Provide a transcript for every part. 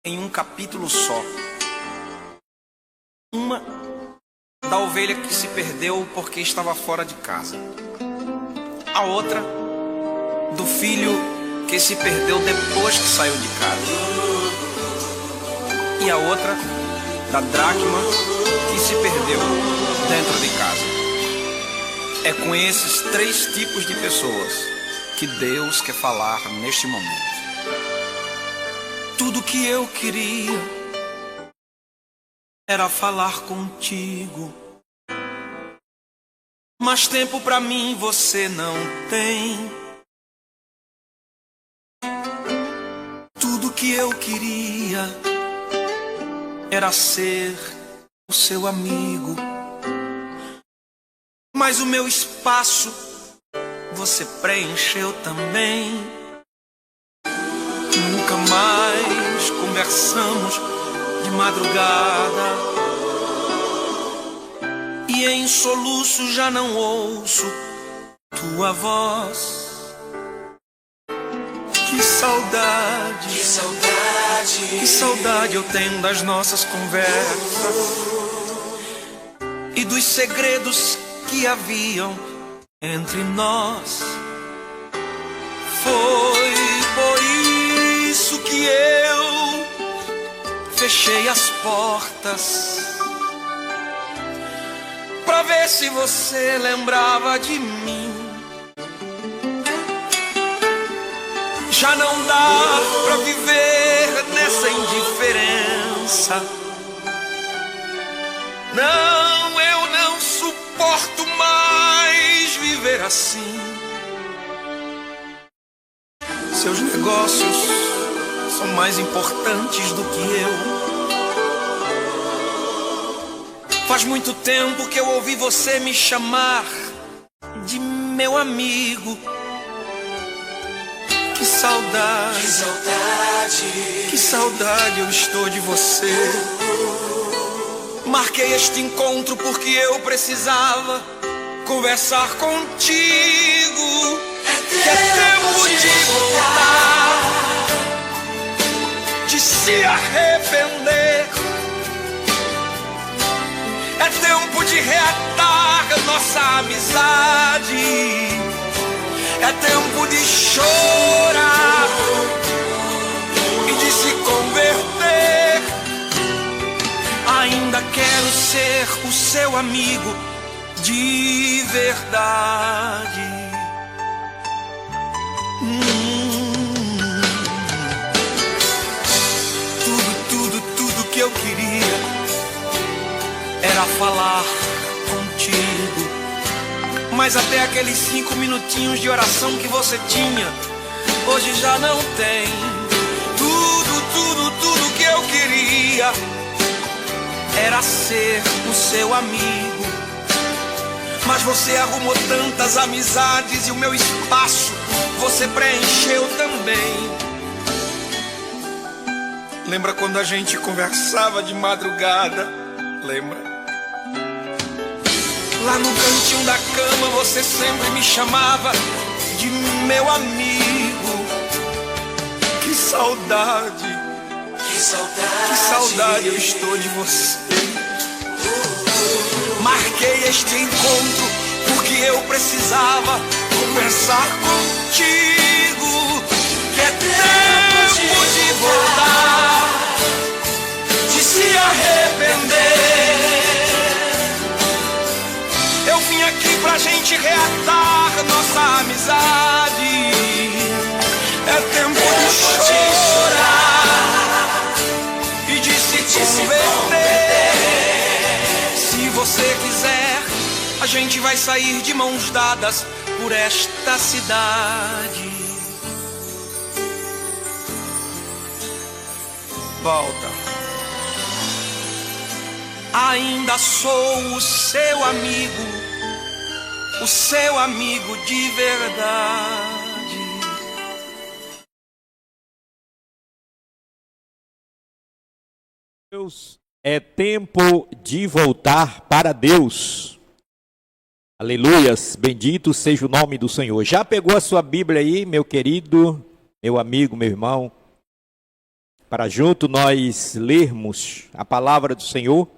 em um capítulo só. Uma da ovelha que se perdeu porque estava fora de casa. A outra do filho que se perdeu depois que saiu de casa. E a outra da dracma que se perdeu dentro de casa. É com esses três tipos de pessoas que Deus quer falar neste momento. Tudo que eu queria era falar contigo, mas tempo pra mim você não tem. Tudo que eu queria era ser o seu amigo, mas o meu espaço você preencheu também. Nunca mais conversamos de madrugada, e em soluço já não ouço tua voz. Que saudade, que saudade, que saudade eu tenho das nossas conversas e dos segredos que haviam entre nós. Foi por isso que eu fechei as portas, pra ver se você lembrava de mim. Já não dá pra viver nessa indiferença. Não, eu não suporto mais viver assim. Seus negócios são mais importantes do que eu. Faz muito tempo que eu ouvi você me chamar de meu amigo. Que saudade, que saudade, que saudade eu estou de você. Marquei este encontro porque eu precisava conversar contigo. Que é tempo de voltar, de se arrepender. É tempo de reatar nossa amizade. É tempo de chorar e de se converter. Ainda quero ser o seu amigo de verdade. Tudo que eu queria era falar contigo, mas até aqueles 5 minutinhos de oração que você tinha, hoje já não tem. Tudo que eu queria era ser o seu amigo, mas você arrumou tantas amizades e o meu espaço você preencheu também. Lembra quando a gente conversava de madrugada? Lembra? Lá no cantinho da cama você sempre me chamava de meu amigo. Que saudade, que saudade, que saudade eu estou de você. Marquei este encontro porque eu precisava conversar contigo. Que é tempo de voltar, de se arrepender. Eu vim aqui pra gente reatar nossa amizade. É tempo de chorar e de se converter. Se você quiser, a gente vai sair de mãos dadas por esta cidade. Volta. Ainda sou o seu amigo de verdade. Deus, é tempo de voltar para Deus. Aleluias, bendito seja o nome do Senhor. Já pegou a sua Bíblia aí, meu querido, meu amigo, meu irmão? para junto nós lermos a palavra do Senhor.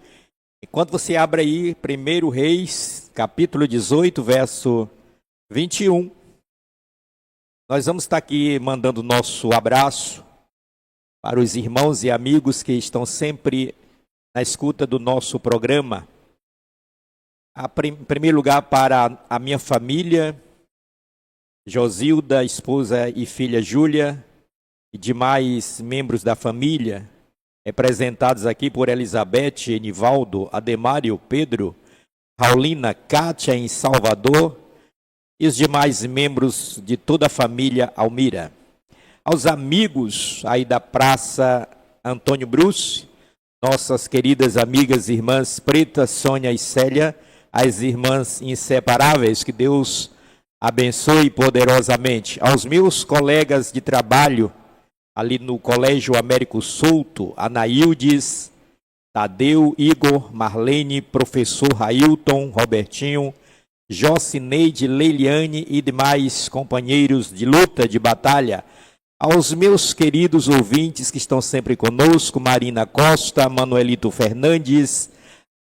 Enquanto você abre aí 1 Reis, capítulo 18, verso 21, nós vamos estar aqui mandando nosso abraço para os irmãos e amigos que estão sempre na escuta do nosso programa. Em primeiro lugar, para a minha família, Josilda, esposa e filha Júlia, e demais membros da família, representados aqui por Elizabeth, Enivaldo, Ademário, Pedro, Raulina, Kátia em Salvador, e os demais membros de toda a família Almira. Aos amigos aí da Praça Antônio Bruce, nossas queridas amigas e irmãs Preta, Sônia e Célia, as irmãs inseparáveis, que Deus abençoe poderosamente. Aos meus colegas de trabalho, ali no Colégio Américo Souto, Anaildes, Tadeu, Igor, Marlene, professor Railton, Robertinho, Jocineide, Leiliane e demais companheiros de luta, de batalha. Aos meus queridos ouvintes que estão sempre conosco, Marina Costa, Manuelito Fernandes,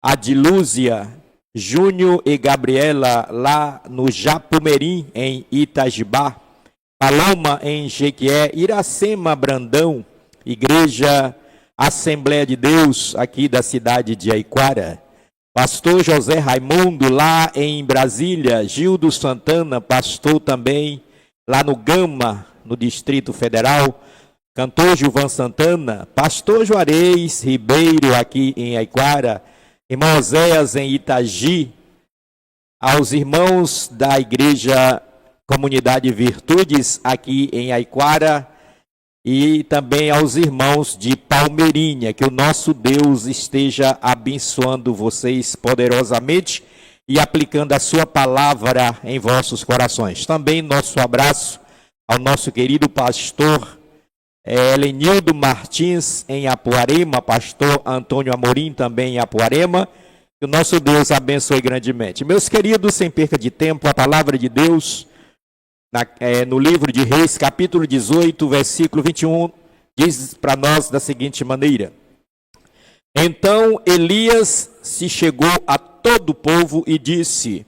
Adilúzia, Júnior e Gabriela, lá no Japumerim, em Itajibá, Paloma, em Jequié, Iracema Brandão, Igreja Assembleia de Deus, aqui da cidade de Aiquara, pastor José Raimundo, lá em Brasília, Gildo Santana, pastor também, lá no Gama, no Distrito Federal, cantor Gilvan Santana, pastor Juarez Ribeiro, aqui em Aiquara, irmão Oséias em Itagi, aos irmãos da Igreja Comunidade Virtudes, aqui em Aiquara, e também aos irmãos de Palmeirinha, que o nosso Deus esteja abençoando vocês poderosamente e aplicando a sua palavra em vossos corações. Também nosso abraço ao nosso querido pastor Helenildo Martins em Apuarema, pastor Antônio Amorim também em Apuarema, que o nosso Deus abençoe grandemente. Meus queridos, sem perca de tempo, a palavra de Deus no livro de Reis, capítulo 18, versículo 21, diz para nós da seguinte maneira: Então Elias se chegou a todo o povo e disse: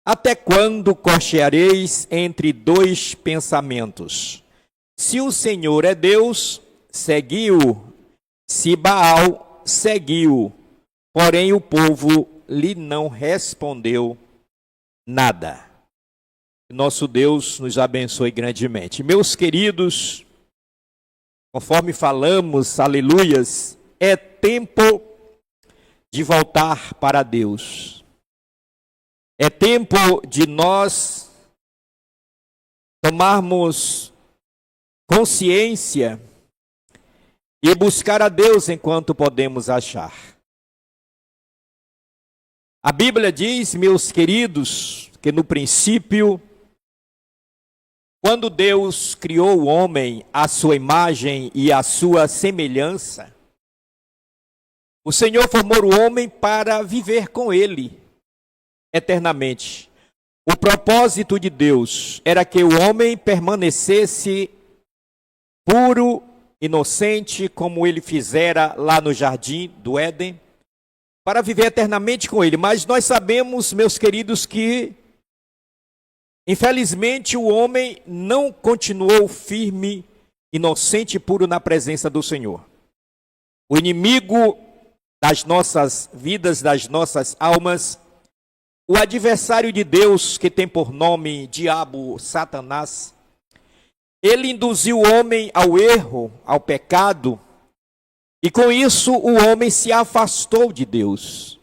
Até quando cocheareis entre dois pensamentos? Se o Senhor é Deus, segui-o. Se Baal, segui-o. Porém o povo lhe não respondeu nada. Nosso Deus nos abençoe grandemente. Meus queridos, conforme falamos, aleluias, é tempo de voltar para Deus. É tempo de nós tomarmos consciência e buscar a Deus enquanto podemos achar. A Bíblia diz, meus queridos, que no princípio, quando Deus criou o homem à sua imagem e à sua semelhança, o Senhor formou o homem para viver com ele eternamente. O propósito de Deus era que o homem permanecesse puro, inocente, como ele fizera lá no jardim do Éden, para viver eternamente com ele. Mas nós sabemos, meus queridos, que infelizmente, o homem não continuou firme, inocente e puro na presença do Senhor. O inimigo das nossas vidas, das nossas almas, o adversário de Deus, que tem por nome Diabo, Satanás, ele induziu o homem ao erro, ao pecado, e com isso o homem se afastou de Deus.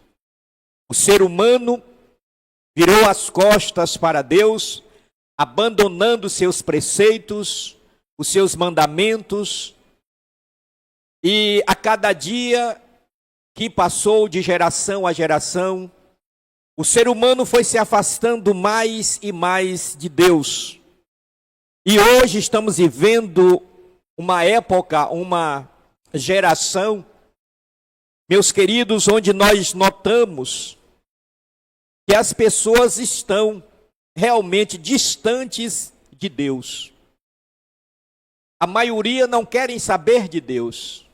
O ser humano virou as costas para Deus, abandonando seus preceitos, os seus mandamentos, e a cada dia que passou de geração a geração, o ser humano foi se afastando mais e mais de Deus. E hoje estamos vivendo uma época, uma geração, meus queridos, onde nós notamos que as pessoas estão realmente distantes de Deus. a maioria não querem saber de Deus,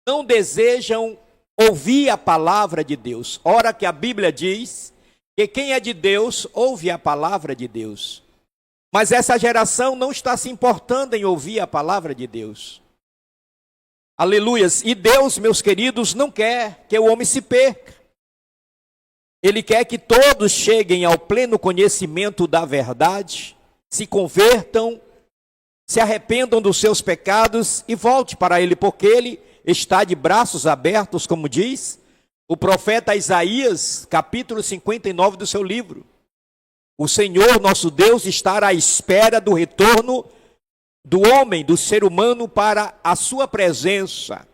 não desejam ouvir a palavra de Deus. Ora que a Bíblia diz que quem é de Deus ouve a palavra de Deus. Mas essa geração não está se importando em ouvir a palavra de Deus. Aleluias. E Deus, meus queridos, não quer que o homem se perca. Ele quer que todos cheguem ao pleno conhecimento da verdade, se convertam, se arrependam dos seus pecados e volte para Ele, porque Ele está de braços abertos, como diz o profeta Isaías, capítulo 59 do seu livro. O Senhor, nosso Deus, está à espera do retorno do homem, do ser humano, para a sua presença.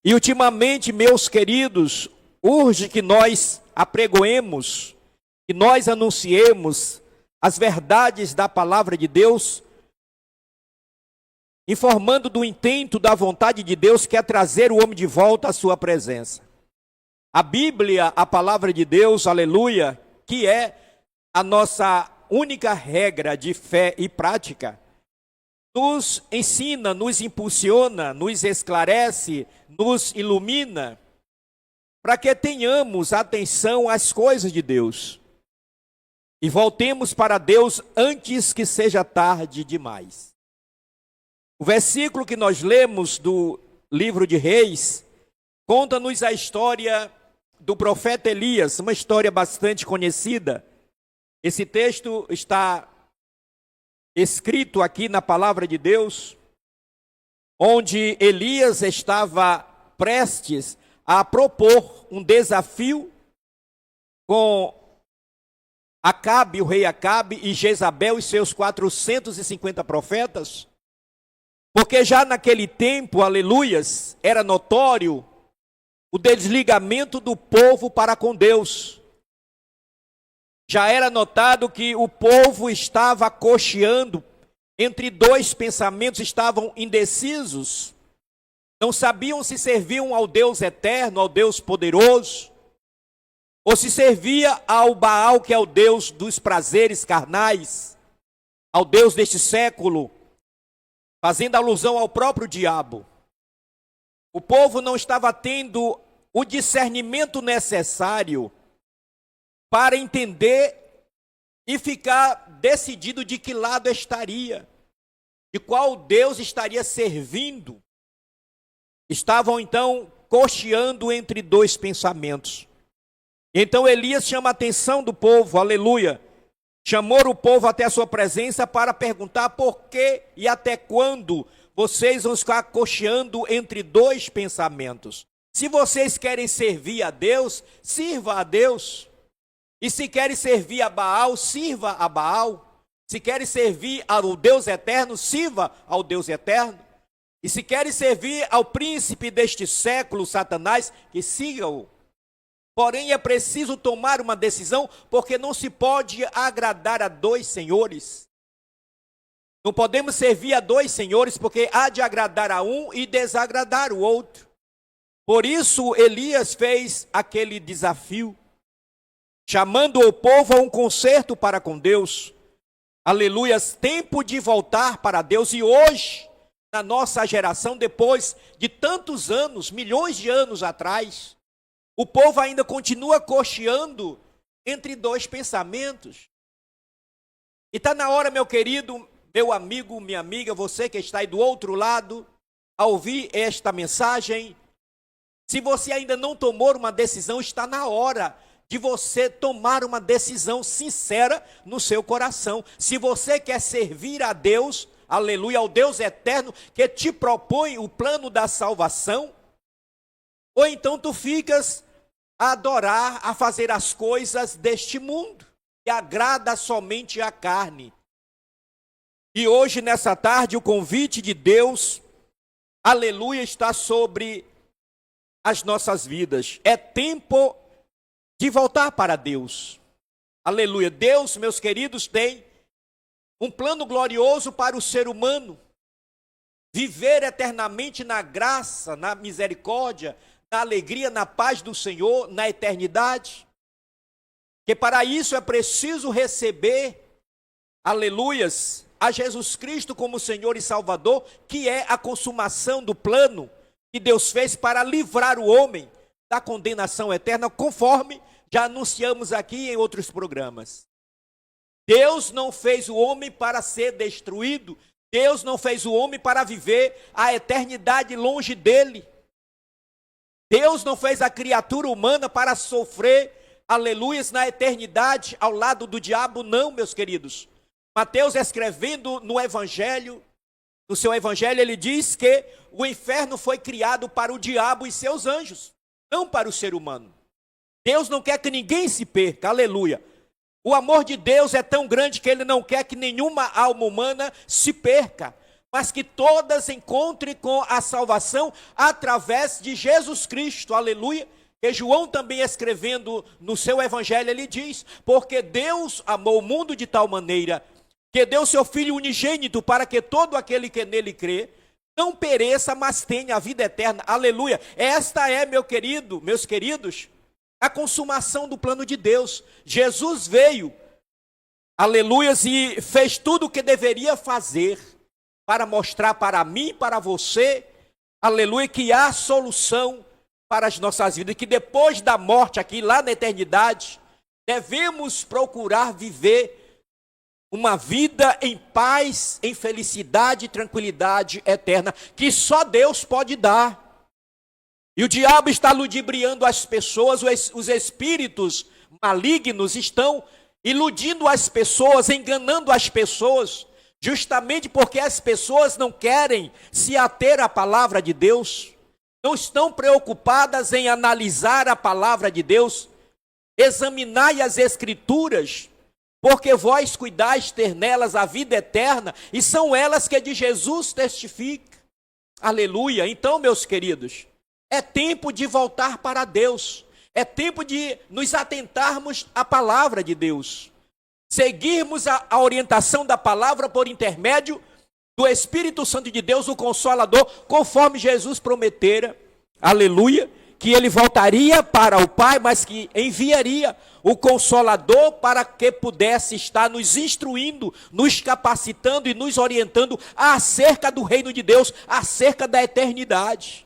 E ultimamente, meus queridos, urge que nós apregoemos, que nós anunciemos as verdades da palavra de Deus, informando do intento da vontade de Deus, que é trazer o homem de volta à sua presença. A Bíblia, a palavra de Deus, aleluia, que é a nossa única regra de fé e prática, nos ensina, nos impulsiona, nos esclarece, nos ilumina, para que tenhamos atenção às coisas de Deus e voltemos para Deus antes que seja tarde demais. O versículo que nós lemos do livro de Reis conta-nos a história do profeta Elias, uma história bastante conhecida. Esse texto está escrito aqui na palavra de Deus, onde Elias estava prestes a propor um desafio com Acabe, o rei Acabe, e Jezabel e seus 450 profetas, porque já naquele tempo, aleluias, era notório o desligamento do povo para com Deus. Já era notado que o povo estava cocheando entre dois pensamentos, estavam indecisos, não sabiam se serviam ao Deus eterno, ao Deus poderoso, ou se servia ao Baal, que é o Deus dos prazeres carnais, ao Deus deste século, fazendo alusão ao próprio diabo. O povo não estava tendo o discernimento necessário para entender e ficar decidido de que lado estaria, de qual Deus estaria servindo. Estavam então cocheando entre dois pensamentos. Então Elias chama a atenção do povo, aleluia, chamou o povo até a sua presença para perguntar por que e até quando vocês vão ficar cocheando entre dois pensamentos. Se vocês querem servir a Deus, sirva a Deus. E se querem servir a Baal, sirva a Baal. Se querem servir ao Deus eterno, sirva ao Deus eterno. E se querem servir ao príncipe deste século, Satanás, que sigam-o. Porém, é preciso tomar uma decisão, porque não se pode agradar a dois senhores. Não podemos servir a dois senhores, porque há de agradar a um e desagradar o outro. Por isso, Elias fez aquele desafio, chamando o povo a um concerto para com Deus. Aleluias, tempo de voltar para Deus. E hoje, na nossa geração, depois de tantos anos, milhões de anos atrás, o povo ainda continua cocheando entre dois pensamentos. E está na hora, meu querido, meu amigo, minha amiga, você que está aí do outro lado, a ouvir esta mensagem, se você ainda não tomou uma decisão, está na hora de você tomar uma decisão sincera no seu coração. Se você quer servir a Deus, aleluia, ao Deus eterno, que te propõe o plano da salvação, ou então tu ficas a adorar, a fazer as coisas deste mundo, que agrada somente a carne. E hoje, nessa tarde, o convite de Deus, aleluia, está sobre as nossas vidas. É tempo de voltar para Deus. Aleluia. Deus, meus queridos, tem um plano glorioso para o ser humano. Viver eternamente na graça, na misericórdia, na alegria, na paz do Senhor, na eternidade. Que para isso é preciso receber, aleluias, a Jesus Cristo como Senhor e Salvador, que é a consumação do plano que Deus fez para livrar o homem da condenação eterna, conforme já anunciamos aqui em outros programas. Deus não fez o homem para ser destruído, Deus não fez o homem para viver a eternidade longe dele. Deus não fez a criatura humana para sofrer, aleluias, na eternidade ao lado do diabo, não, meus queridos. Mateus, escrevendo no Evangelho, no seu Evangelho, ele diz que o inferno foi criado para o diabo e seus anjos, não para o ser humano. Deus não quer que ninguém se perca, aleluia. O amor de Deus é tão grande que ele não quer que nenhuma alma humana se perca, mas que todas encontrem com a salvação através de Jesus Cristo, aleluia. E João também escrevendo no seu Evangelho, ele diz, porque Deus amou o mundo de tal maneira que deu seu Filho unigênito para que todo aquele que nele crê não pereça, mas tenha a vida eterna. Aleluia. Esta é, meus queridos, a consumação do plano de Deus. Jesus veio, aleluias, e fez tudo o que deveria fazer para mostrar para mim e para você, aleluia, que há solução para as nossas vidas, que depois da morte aqui, lá na eternidade, devemos procurar viver uma vida em paz, em felicidade e tranquilidade eterna, que só Deus pode dar. E o diabo está ludibriando as pessoas, os espíritos malignos estão iludindo as pessoas, enganando as pessoas, justamente porque as pessoas não querem se ater à palavra de Deus, não estão preocupadas em analisar a palavra de Deus. Examinai as Escrituras, porque vós cuidais ter nelas a vida eterna, e são elas que de Jesus testifica. Aleluia. Então, meus queridos, é tempo de voltar para Deus, é tempo de nos atentarmos à palavra de Deus, seguirmos a orientação da palavra por intermédio do Espírito Santo de Deus, o Consolador, conforme Jesus prometera, aleluia, que ele voltaria para o Pai, mas que enviaria o Consolador para que pudesse estar nos instruindo, nos capacitando e nos orientando acerca do reino de Deus, acerca da eternidade.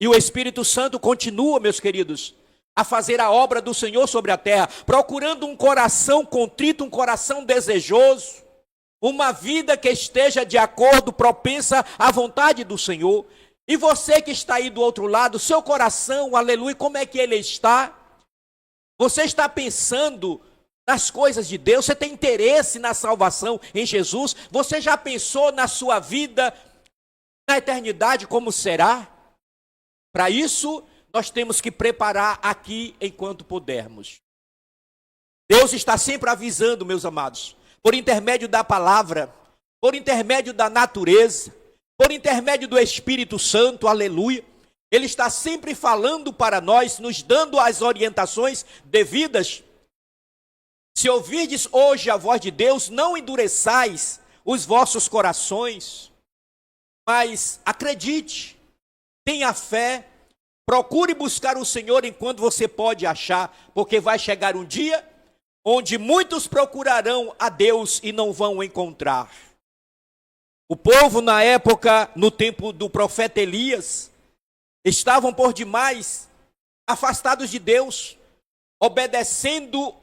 E o Espírito Santo continua, meus queridos, a fazer a obra do Senhor sobre a terra, procurando um coração contrito, um coração desejoso, uma vida que esteja de acordo, propensa à vontade do Senhor. E você que está aí do outro lado, seu coração, aleluia, como é que ele está? Você está pensando nas coisas de Deus? Você tem interesse na salvação em Jesus? Você já pensou na sua vida, na eternidade, como será? Para isso, nós temos que preparar aqui enquanto pudermos. Deus está sempre avisando, meus amados, por intermédio da palavra, por intermédio da natureza, por intermédio do Espírito Santo, aleluia. Ele está sempre falando para nós, nos dando as orientações devidas. Se ouvirdes hoje a voz de Deus, não endureçais os vossos corações, mas acredite, tenha fé, procure buscar o Senhor enquanto você pode achar, porque vai chegar um dia onde muitos procurarão a Deus e não vão encontrar. O povo na época, no tempo do profeta Elias, estavam por demais afastados de Deus, obedecendo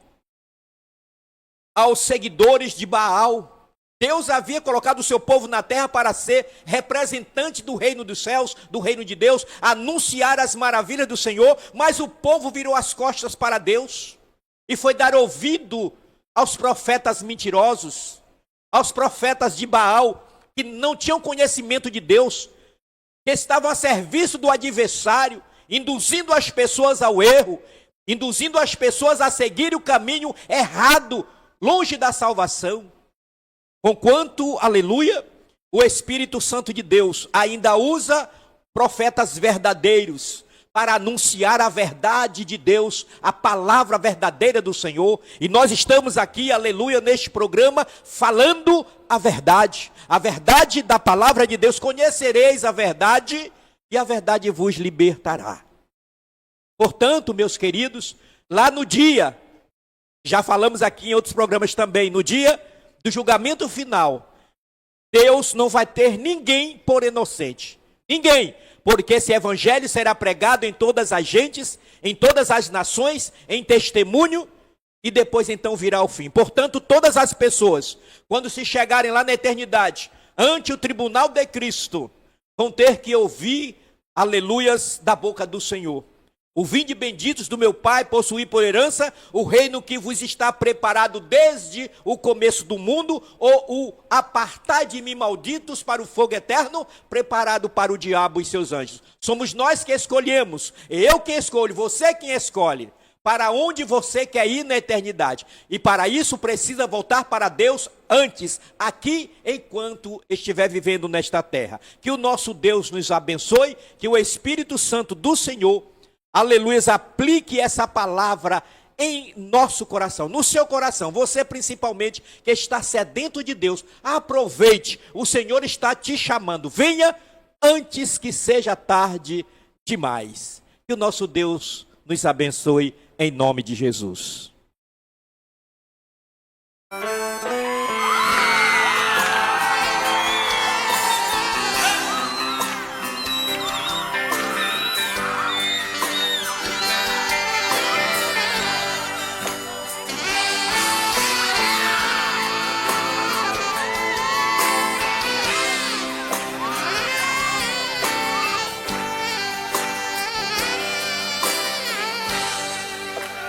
aos seguidores de Baal. Deus havia colocado o seu povo na terra para ser representante do reino dos céus, do reino de Deus, anunciar as maravilhas do Senhor, mas o povo virou as costas para Deus e foi dar ouvido aos profetas mentirosos, aos profetas de Baal, que não tinham conhecimento de Deus, que estavam a serviço do adversário, induzindo as pessoas ao erro, induzindo as pessoas a seguir o caminho errado, longe da salvação. Conquanto, aleluia, o Espírito Santo de Deus ainda usa profetas verdadeiros para anunciar a verdade de Deus, a palavra verdadeira do Senhor. E nós estamos aqui, aleluia, neste programa, falando a verdade da palavra de Deus. Conhecereis a verdade e a verdade vos libertará. Portanto, meus queridos, lá no dia, já falamos aqui em outros programas também, no dia do julgamento final, Deus não vai ter ninguém por inocente. Ninguém. Porque esse evangelho será pregado em todas as gentes, em todas as nações, em testemunho, e depois então virá o fim. Portanto, todas as pessoas, quando se chegarem lá na eternidade, ante o tribunal de Cristo, vão ter que ouvir aleluias da boca do Senhor. O vinde benditos do meu Pai, possuir por herança o reino que vos está preparado desde o começo do mundo, ou o apartai de mim malditos para o fogo eterno, preparado para o diabo e seus anjos. Somos nós que escolhemos, eu que escolho, você quem escolhe, para onde você quer ir na eternidade. E para isso precisa voltar para Deus antes, aqui, enquanto estiver vivendo nesta terra. Que o nosso Deus nos abençoe, que o Espírito Santo do Senhor, aleluia, aplique essa palavra em nosso coração, no seu coração. Você principalmente que está sedento de Deus, aproveite, o Senhor está te chamando. Venha antes que seja tarde demais. Que o nosso Deus nos abençoe em nome de Jesus.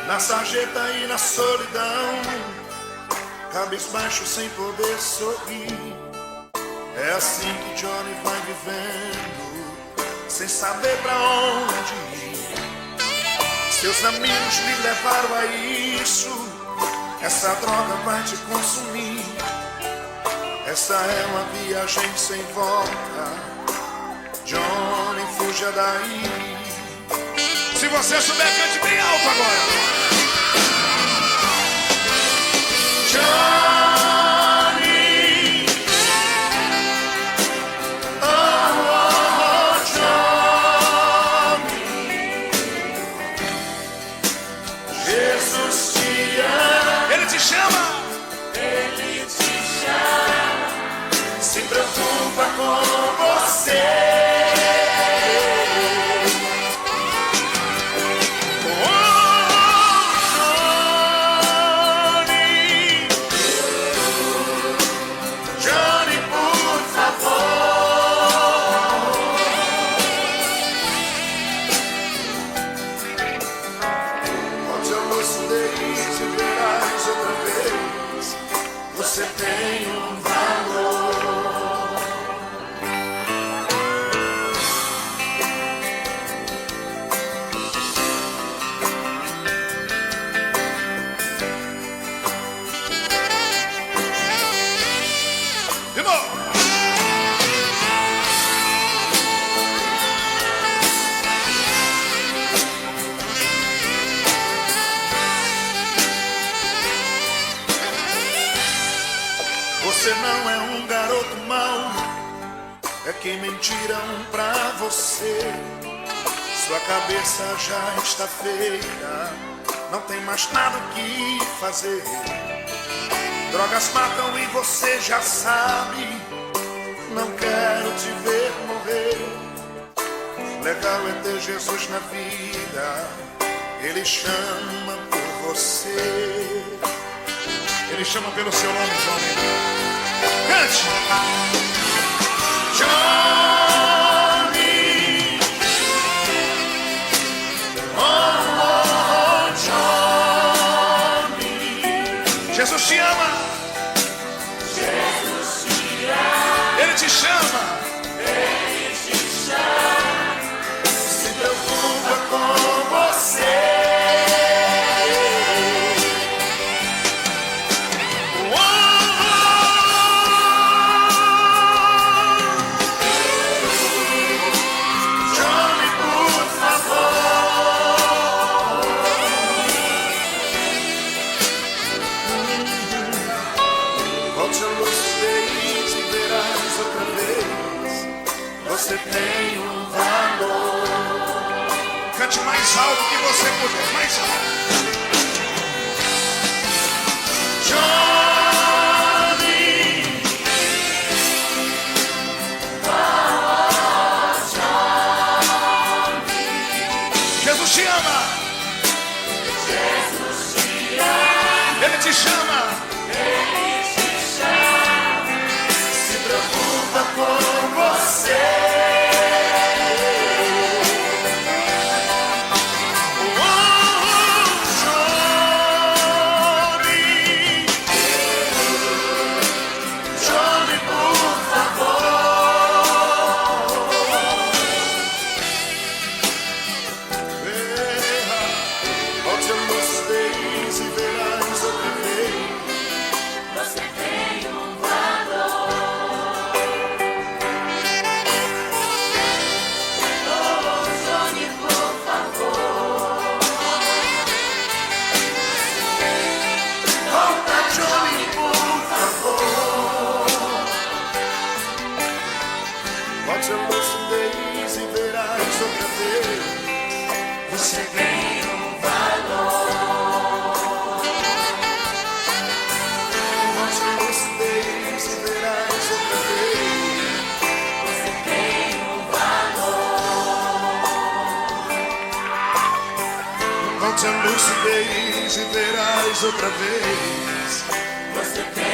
Na sarjeta e na solidão, cabisbaixo sem poder sorrir. É assim que Johnny vai vivendo, sem saber pra onde ir. Seus amigos lhe levaram a isso, essa droga vai te consumir. Essa é uma viagem sem volta, Johnny, fuja daí. Se você souber, cante bem alto agora. Johnny, oh, oh, Johnny, Jesus te ama. Ele te chama. Ele te chama. Se preocupa com você. Você tem um valor. De novo. Você não é um garoto mau, é que mentiram pra você. Sua cabeça já está feita, não tem mais nada o que fazer. Drogas matam e você já sabe, não quero te ver morrer. Legal é ter Jesus na vida, Ele chama por você. Ele chama pelo seu nome, Johnny. Cante! Johnny, oh, oh, Johnny. Jesus te ama. Jesus te ama. Ele te chama. Ele te chama. Se preocupa com você. Você tem um valor. Cante mais alto que você puder, mais alto. Johnny, te ama. Jesus te ama. Ele te chama. Ele te chama. Se preocupa com você. Volte a lucidez e verás outra vez. Você tem valor. Volte a lucidez e verás outra vez. Você tem valor. Volte a lucidez e verás outra vez. Você tem